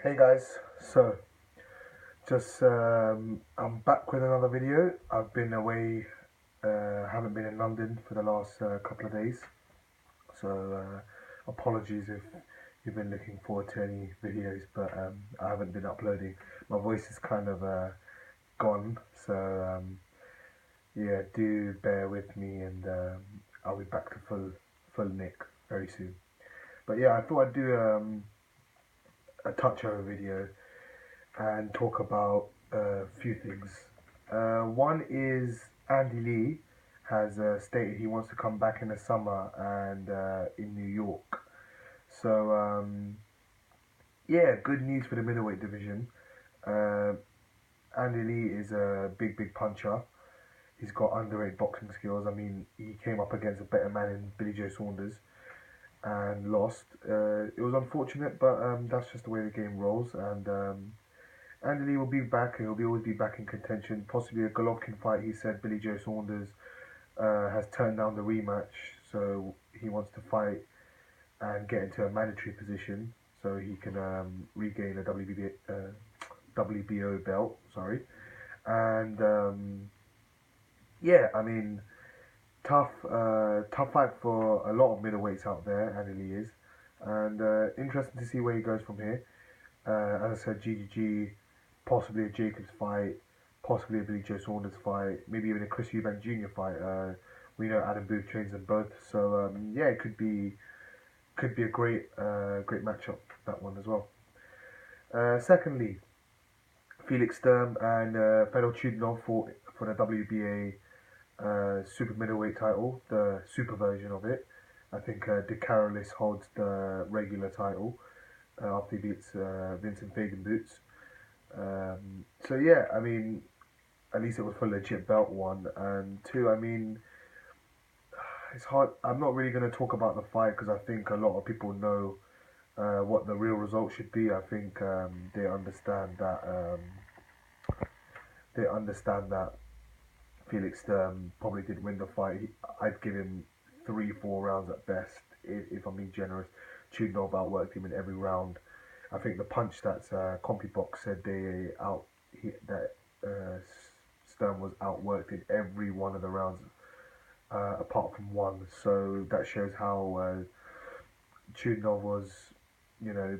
Hey guys, so just I'm back with another video. I've been away, haven't been in London for the last couple of days, so apologies if you've been looking forward to any videos, but I haven't been uploading. My voice is kind of gone, so yeah, do bear with me, and I'll be back to full nick very soon. But yeah, I thought I'd do a touch over video and talk about a few things. One is Andy Lee has stated he wants to come back in the summer and in New York. So yeah, good news for the middleweight division. Uh, Andy Lee is a big puncher. He's got underrated boxing skills. I mean, he came up against a better man in Billy Joe Saunders and lost. It was unfortunate, but that's just the way the game rolls. And Andy Lee will be back. He'll always be back in contention. Possibly a Golovkin fight. He said Billy Joe Saunders has turned down the rematch, so he wants to fight and get into a mandatory position so he can regain a WBO belt. Sorry, and yeah, I mean tough fight for a lot of middleweights out there. Andy Lee is, and interesting to see where he goes from here. As I said, GGG, possibly a Jacobs fight, possibly a Billy Joe Saunders fight, maybe even a Chris Eubank Jr. fight. We know Adam Booth trains them both, so yeah, it could be a great matchup, that one as well. Secondly, Felix Sturm and Fedor Chudinov for the WBA super middleweight title, the super version of it. I think De Carolis holds the regular title after he beats Vincent Fagan Boots. So yeah, I mean, at least it was for legit belt one, and two. I mean, it's hard. I'm not really going to talk about the fight because I think a lot of people know what the real result should be. I think they understand that Felix probably didn't win the fight. I'd give him 3, 4 rounds at best if I'm being generous. Chudnov outworked him in every round. I think the punch that CompuBox said that Stern was outworked in every one of the rounds apart from one. So that shows how Chudnov was,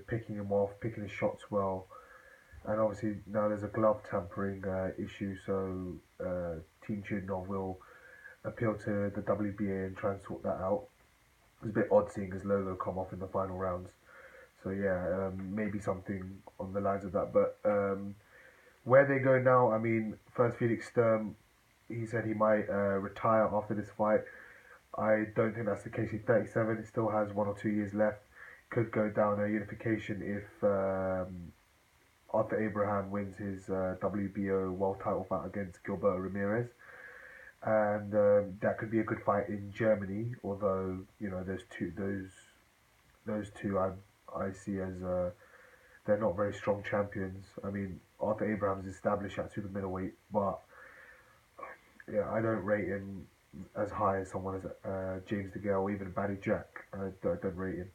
picking him off, picking his shots well. And obviously now there's a glove tampering issue, so Team Chudnov will appeal to the WBA and try and sort that out. It's a bit odd seeing his logo come off in the final rounds. So yeah, maybe something on the lines of that. But where they go now, I mean, first Felix Sturm, he said he might retire after this fight. I don't think that's the case. He's 37. He still has 1 or 2 years left. Could go down a unification if Arthur Abraham wins his WBO world title fight against Gilberto Ramirez, and that could be a good fight in Germany. Although those two I see as they're not very strong champions. I mean, Arthur Abraham's established at super middleweight, but yeah, I don't rate him as high as someone as James DeGale or even Baddy Jack. I don't rate him.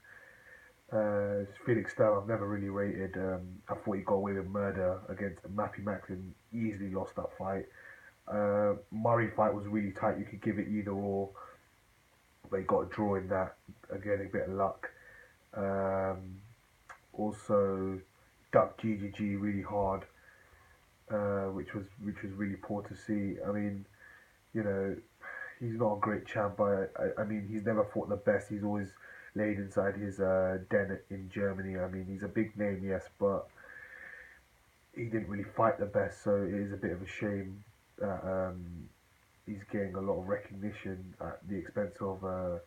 Felix Sturm, I've never really rated. I thought he got away with murder against Matthew Macklin. Easily lost that fight. Murray fight was really tight. You could give it either or, but he got a draw in that. Again, a bit of luck. Um, Also, ducked GGG really hard, which was really poor to see. I mean, you know, he's not a great champ, but I mean, he's never fought the best. He's always laid inside his den in Germany. I mean, he's a big name, yes, but he didn't really fight the best, so it is a bit of a shame that he's getting a lot of recognition at the expense of a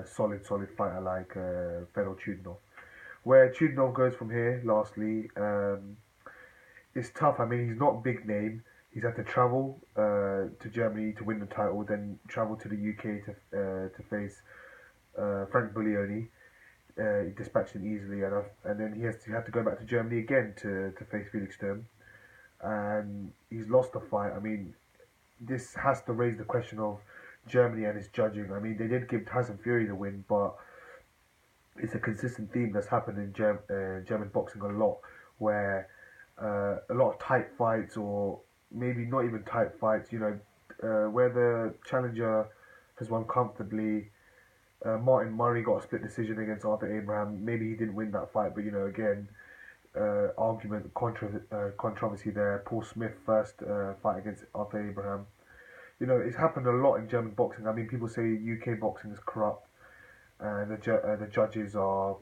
solid fighter like Fedor Chudinov. Where Chudinov goes from here, lastly, it's tough. I mean, he's not a big name. He's had to travel to Germany to win the title, then travel to the UK to face Frank Buglioni. He dispatched him easily, and then he had to go back to Germany again to face Felix Sturm, and he's lost the fight. I mean, this has to raise the question of Germany and its judging. I mean, they did give Tyson Fury the win, but it's a consistent theme that's happened in German boxing a lot, where a lot of tight fights, or maybe not even tight fights, where the challenger has won comfortably. Martin Murray got a split decision against Arthur Abraham. Maybe he didn't win that fight, but again, controversy there. Paul Smith first fight against Arthur Abraham. It's happened a lot in German boxing. I mean, people say UK boxing is corrupt, and the judges are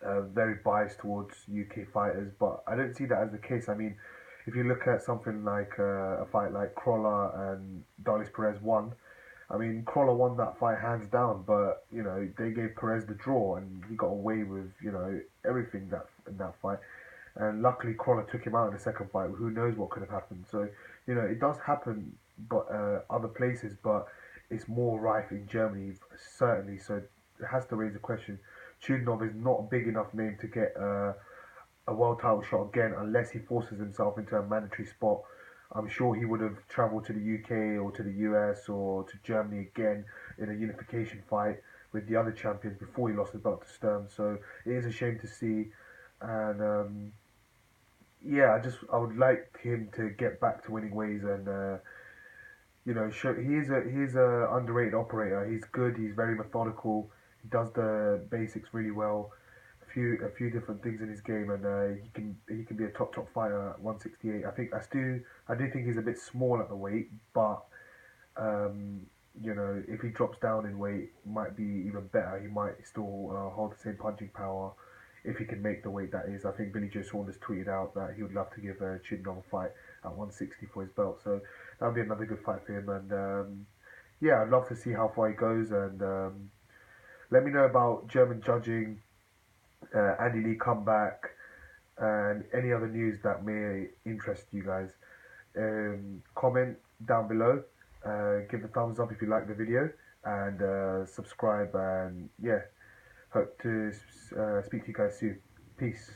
very biased towards UK fighters, but I don't see that as the case. I mean, if you look at something like a fight like Crawler and Darlis Perez won, I mean, Crawler won that fight hands down, but they gave Perez the draw, and he got away with everything that in that fight. And luckily, Crawler took him out in the second fight. Who knows what could have happened? So it does happen, but other places, but it's more rife in Germany, certainly. So it has to raise the question. Chudinov is not a big enough name to get a world title shot again unless he forces himself into a mandatory spot. I'm sure he would have travelled to the UK or to the US or to Germany again in a unification fight with the other champions before he lost his belt to Sturm. So it is a shame to see, and yeah, I would like him to get back to winning ways, and show he's a underrated operator. He's good. He's very methodical. He does the basics really well. A few different things in his game, and he can be a top fighter at 168. I do think he's a bit small at the weight, but um, if he drops down in weight, might be even better. He might still hold the same punching power if he can make the weight. That is, I think Billy Joe Saunders tweeted out that he would love to give Chidinov a fight at 160 for his belt. So that would be another good fight for him. And yeah, I'd love to see how far he goes. And let me know about German judging, Andy Lee comeback, and any other news that may interest you guys. Comment down below. Give the thumbs up if you like the video, and subscribe. And yeah, hope to speak to you guys soon. Peace.